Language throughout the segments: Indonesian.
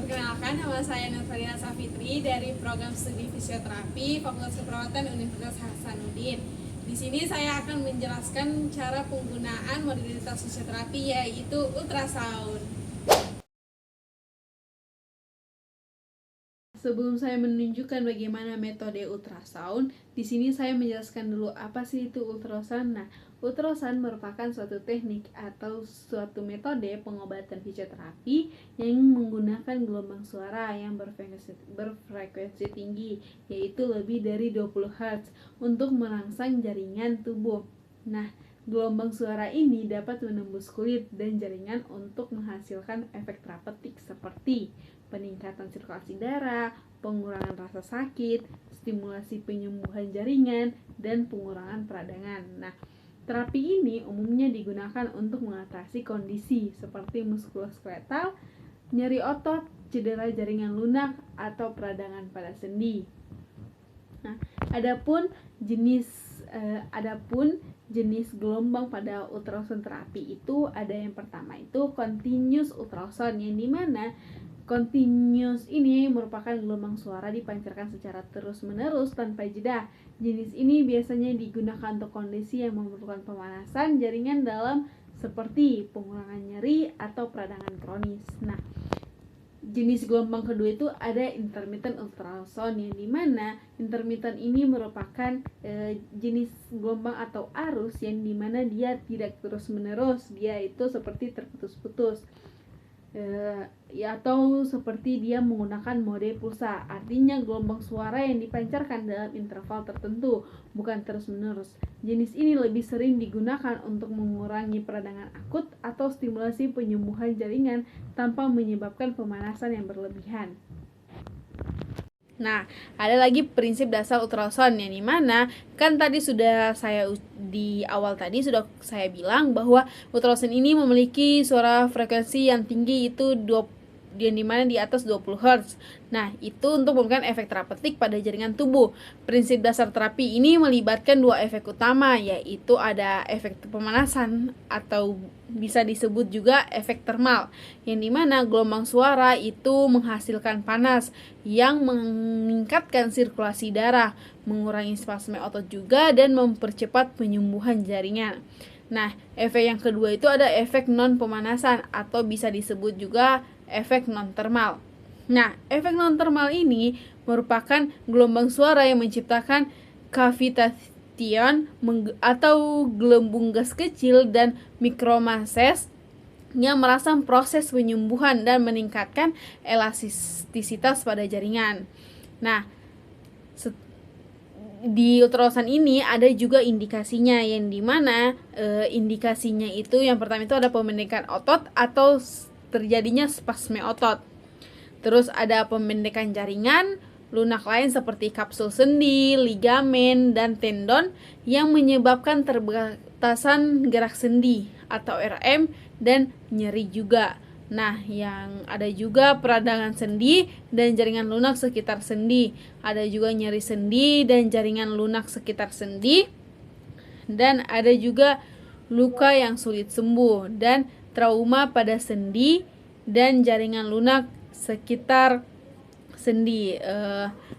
Perkenalkan, nama saya Nurfadila Safitri dari program studi fisioterapi Fakultas Keperawatan Universitas Hasanuddin. Di sini saya akan menjelaskan cara penggunaan modalitas fisioterapi, yaitu ultrasound. Sebelum saya menunjukkan bagaimana metode ultrasound, di sini saya menjelaskan dulu apa sih itu ultrasound. Nah, ultrasound merupakan suatu teknik atau suatu metode pengobatan fisioterapi yang menggunakan gelombang suara yang berfrekuensi tinggi, yaitu lebih dari 20 Hz untuk merangsang jaringan tubuh. Nah, gelombang suara ini dapat menembus kulit dan jaringan untuk menghasilkan efek terapeutik seperti peningkatan sirkulasi darah, pengurangan rasa sakit, stimulasi penyembuhan jaringan, dan pengurangan peradangan. Nah, terapi ini umumnya digunakan untuk mengatasi kondisi seperti muskuloskeletal, nyeri otot, cedera jaringan lunak, atau peradangan pada sendi. Nah, adapun jenis gelombang pada ultrasound terapi itu ada yang pertama itu continuous ultrasound, yang dimana continuous ini merupakan gelombang suara dipancarkan secara terus-menerus tanpa jeda. Jenis ini biasanya digunakan untuk kondisi yang memerlukan pemanasan jaringan dalam seperti pengurangan nyeri atau peradangan kronis. Nah, jenis gelombang kedua itu ada intermittent ultrasound, yang dimana intermittent ini merupakan jenis gelombang atau arus yang dimana dia tidak terus-menerus, dia itu seperti terputus-putus. Atau seperti dia menggunakan mode pulsa, artinya gelombang suara yang dipancarkan dalam interval tertentu, bukan terus-menerus. Jenis ini lebih sering digunakan untuk mengurangi peradangan akut atau stimulasi penyembuhan jaringan tanpa menyebabkan pemanasan yang berlebihan. Nah, ada lagi prinsip dasar ultrasound, yang dimana kan tadi sudah saya di awal tadi sudah saya bilang bahwa ultrasound ini memiliki suara frekuensi yang tinggi, itu yang dimana di atas 20 Hz. Nah, itu untuk memberikan efek terapeutik pada jaringan tubuh. Prinsip dasar terapi ini melibatkan dua efek utama, yaitu ada efek pemanasan atau bisa disebut juga efek termal, yang dimana gelombang suara itu menghasilkan panas yang meningkatkan sirkulasi darah, mengurangi spasme otot juga, dan mempercepat penyembuhan jaringan. Nah, efek yang kedua itu ada efek non pemanasan atau bisa disebut juga efek non termal. Nah, efek non termal ini merupakan gelombang suara yang menciptakan cavitation atau gelembung gas kecil dan mikromases yang merangsang proses penyembuhan dan meningkatkan elastisitas pada jaringan. Nah, di ultrasound ini ada juga indikasinya, yang dimana indikasinya itu yang pertama itu ada pemendekan otot atau terjadinya spasme otot. Terus ada pemendekan jaringan lunak lain seperti kapsul sendi, ligamen, dan tendon yang menyebabkan terbatasan gerak sendi atau RM dan nyeri juga. Nah, yang ada juga peradangan sendi dan jaringan lunak sekitar sendi. Ada juga nyeri sendi dan jaringan lunak sekitar sendi. Dan ada juga luka yang sulit sembuh dan trauma pada sendi dan jaringan lunak sekitar sendi.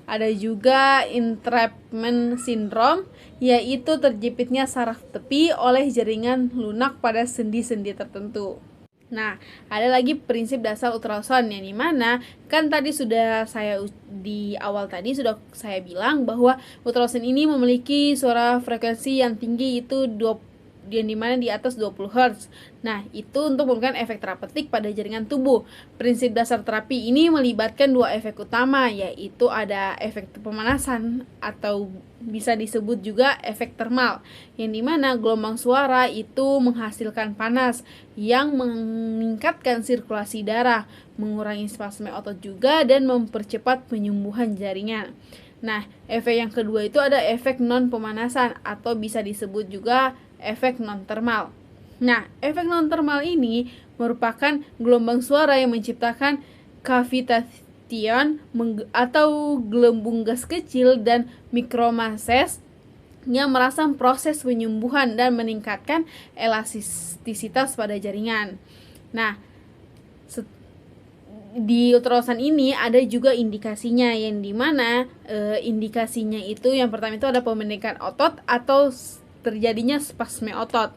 Ada juga entrapment syndrome, yaitu terjepitnya saraf tepi oleh jaringan lunak pada sendi-sendi tertentu. Nah, ada lagi prinsip dasar ultrasound, yang dimana kan tadi sudah saya di awal tadi sudah saya bilang bahwa ultrasound ini memiliki suara frekuensi yang tinggi, itu yang dimana di atas 20 Hz. Nah, itu untuk memberikan efek terapeutik pada jaringan tubuh. Prinsip dasar terapi ini melibatkan dua efek utama, yaitu ada efek pemanasan atau bisa disebut juga efek termal, yang dimana gelombang suara itu menghasilkan panas yang meningkatkan sirkulasi darah, mengurangi spasme otot juga, dan mempercepat penyembuhan jaringan. Nah, efek yang kedua itu ada efek non pemanasan atau bisa disebut juga efek non termal. Nah, efek non termal ini merupakan gelombang suara yang menciptakan cavitation atau gelembung gas kecil dan mikromases yang merangsang proses penyembuhan dan meningkatkan elastisitas pada jaringan. Nah, di ultrasound ini ada juga indikasinya yang dimana indikasinya itu yang pertama itu ada pembendekan otot atau terjadinya spasme otot.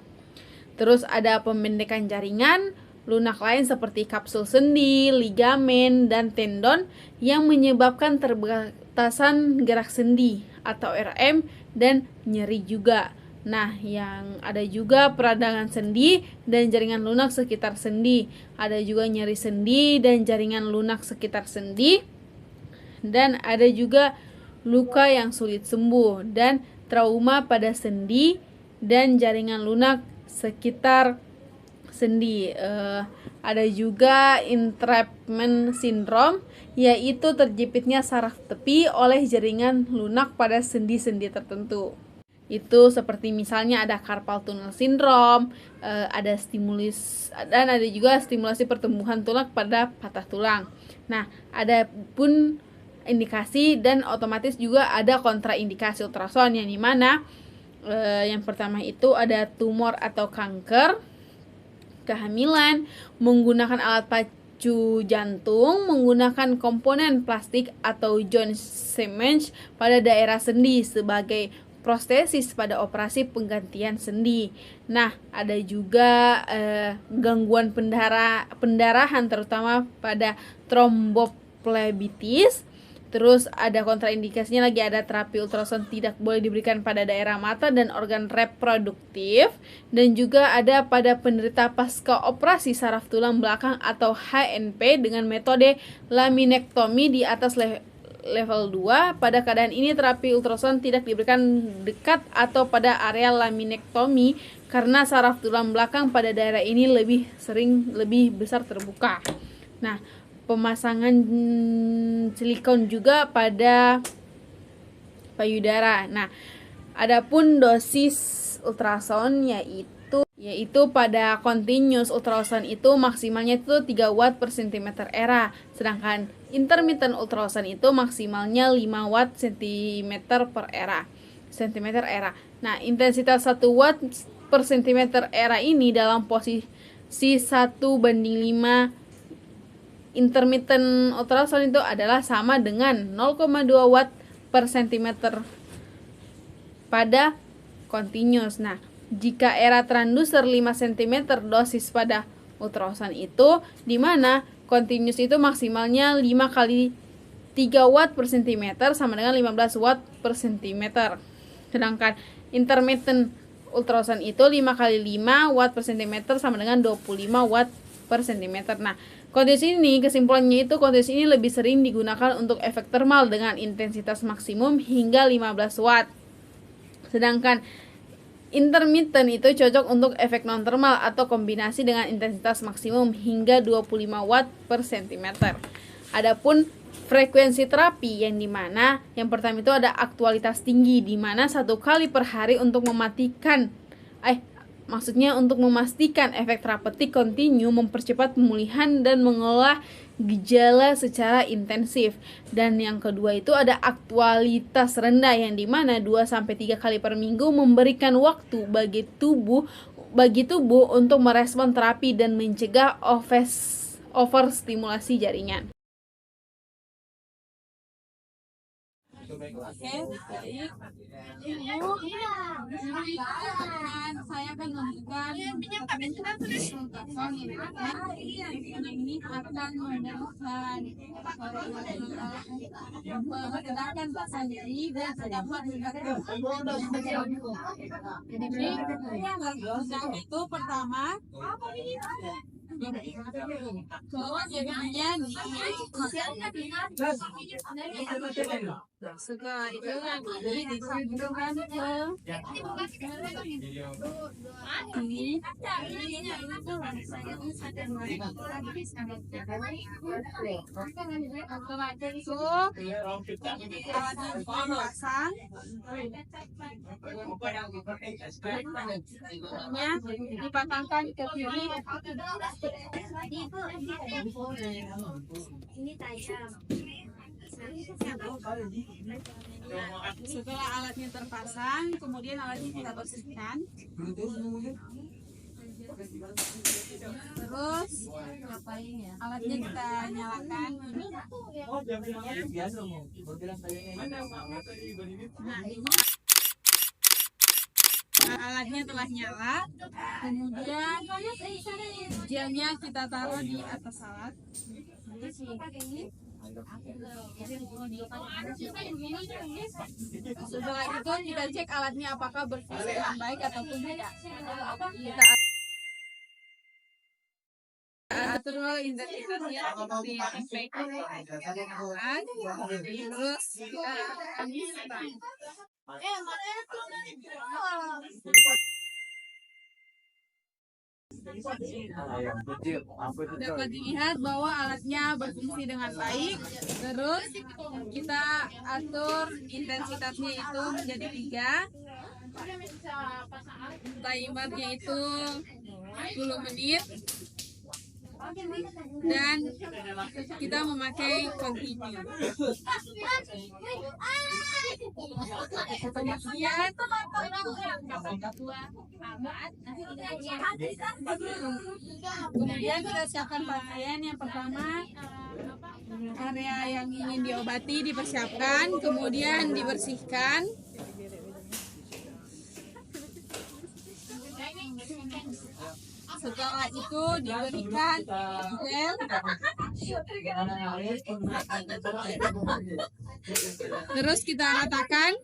Terus ada pembendekan jaringan, lunak lain seperti kapsul sendi, ligamen, dan tendon yang menyebabkan terbatasan gerak sendi atau RM dan nyeri juga. Nah, yang ada juga peradangan sendi dan jaringan lunak sekitar sendi. Ada juga nyeri sendi dan jaringan lunak sekitar sendi. Dan ada juga luka yang sulit sembuh dan trauma pada sendi dan jaringan lunak sekitar sendi. Ada juga entrapment syndrome, yaitu terjepitnya saraf tepi oleh jaringan lunak pada sendi-sendi tertentu. Itu seperti misalnya ada carpal tunnel syndrome, ada stimulus, dan ada juga stimulasi pertumbuhan tulang pada patah tulang. Nah, ada pun indikasi dan otomatis juga ada kontraindikasi ultrasound yang dimana yang pertama itu ada tumor atau kanker, kehamilan, menggunakan alat pacu jantung, menggunakan komponen plastik atau joint damage pada daerah sendi sebagai prostesis pada operasi penggantian sendi. Nah, ada juga gangguan pendarahan terutama pada tromboflebitis. Terus ada kontraindikasinya lagi, ada terapi ultrasound tidak boleh diberikan pada daerah mata dan organ reproduktif, dan juga ada pada penderita pasca operasi saraf tulang belakang atau HNP dengan metode laminektomi di atas level 2. Pada keadaan ini terapi ultrasound tidak diberikan dekat atau pada area laminektomi karena saraf tulang belakang pada daerah ini lebih besar terbuka. Nah, pemasangan silikon juga pada payudara. Nah, adapun dosis ultrasound yaitu pada continuous ultrasound itu maksimalnya itu 3 watt per cm era, sedangkan intermittent ultrasound itu maksimalnya 5 watt cm era. Nah, intensitas 1 watt per cm era ini dalam posisi 1:5. Intermittent ultrasound itu adalah sama dengan 0,2 watt per cm pada continuous. Nah, jika era transducer 5 cm dosis pada ultrasound itu, di mana continuous itu maksimalnya 5 kali 3 watt per cm sama dengan 15 watt per cm. Sedangkan intermittent ultrasound itu 5 kali 5 watt per cm sama dengan 25 watt per cm. Nah, kondisi ini, kesimpulannya itu kondisi ini lebih sering digunakan untuk efek termal dengan intensitas maksimum hingga 15 watt. Sedangkan intermittent itu cocok untuk efek non termal atau kombinasi dengan intensitas maksimum hingga 25 watt per cm. Adapun frekuensi terapi yang dimana yang pertama itu ada aktualitas tinggi, dimana 1 kali per hari untuk memastikan efek terapeutik kontinu, mempercepat pemulihan dan mengolah gejala secara intensif. Dan yang kedua itu ada aktualitas rendah, yang dimana 2-3 kali per minggu memberikan waktu bagi tubuh untuk merespon terapi dan mencegah overstimulasi jaringan. Oke, baik. Ibu, saya akan memberikan ultrasound ini akan menemukan menggunakan bahasa diri dan tidak menggunakan. Jadi itu pertama bahwa jaringannya setelah itu nanti disambungkan ke ini. Otomatis itu alatnya dipasang, dipasangkan ke kiri. Setelah alatnya terpasang, kemudian alatnya kita bersihkan. Terus alatnya kita nyalakan. Alatnya telah nyala, kemudian jamnya kita taruh di atas alat. Setelah itu kita cek alatnya apakah berfungsi dengan baik ataupun tidak. Kita atur dulu intensitasnya seperti terus kita dapat dilihat bahwa alatnya berfungsi dengan baik. Terus kita atur intensitasnya itu menjadi 3, timernya itu 10 menit, dan kita memakai continue. Kemudian kita siapkan pakaian. Yang pertama, area yang ingin diobati dipersiapkan, kemudian dibersihkan. Setelah itu diberikan gel, terus kita ratakan.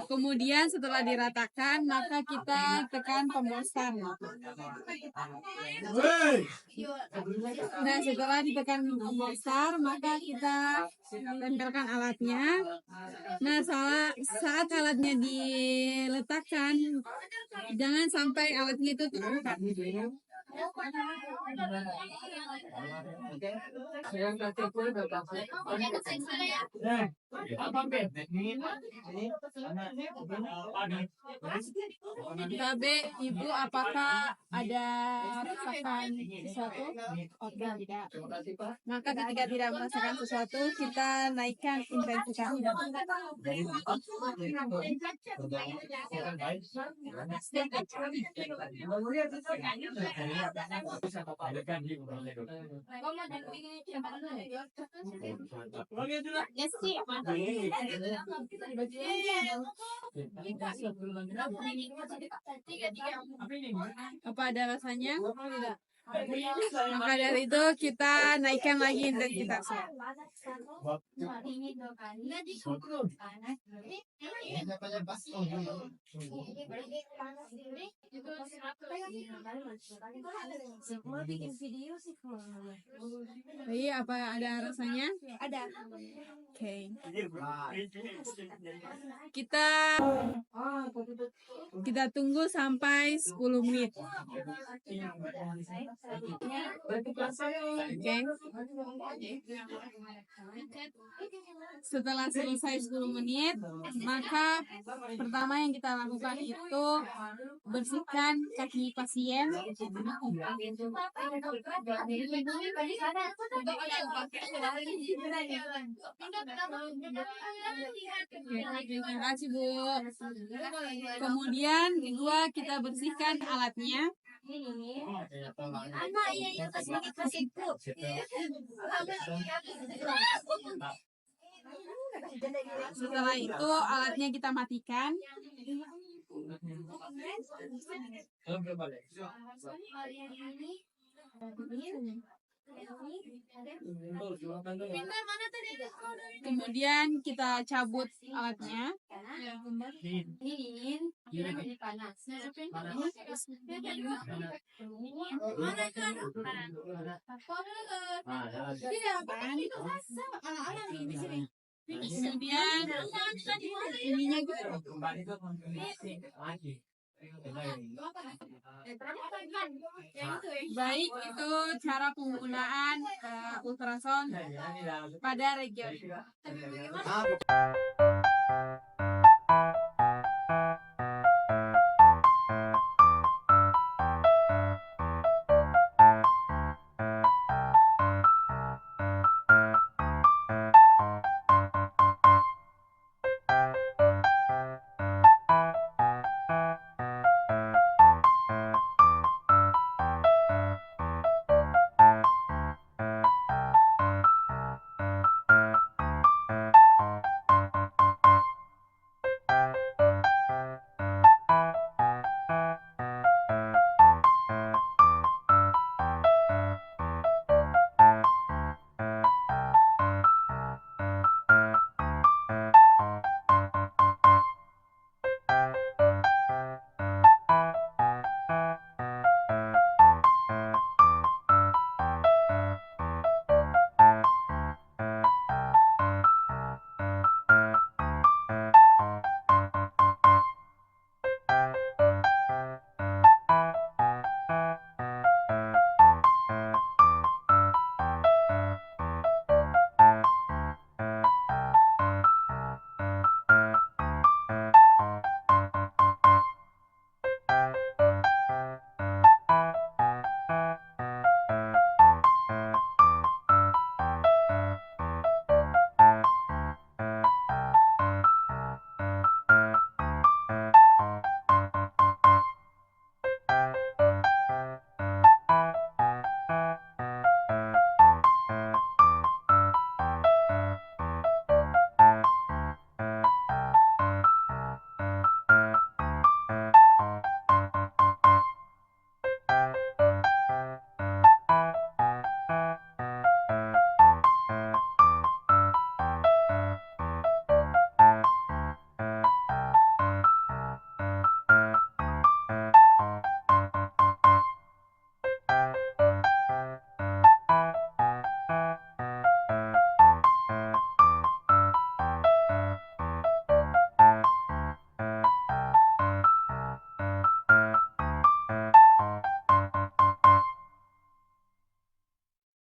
Kemudian setelah diratakan, maka kita tekan tombol start. Nah, setelah ditekan tombol start, maka kita tempelkan alatnya. Nah, saat alatnya diletakkan, jangan sampai alatnya itu terangkat. Kita B, Ibu, apakah ada rasakan sesuatu? Oh, tidak. Maka ketika tidak merasakan sesuatu, kita naikkan intensitasnya. Apa ada rasanya? Tidak. Maka dari itu kita naikkan lagi intensitasnya. Jadi apa ada rasanya? Ada. Oke. Kita tunggu sampai 10 menit. Oke. Setelah selesai 10 menit, maka pertama yang kita lakukan itu bersihkan kaki pasien. Terima kasih, Bu. Kemudian kedua, kita bersihkan alatnya. Setelah itu alatnya kita matikan. Kemudian kita cabut alatnya. Kemudian ininya baik, itu cara penggunaan ultrasound pada region.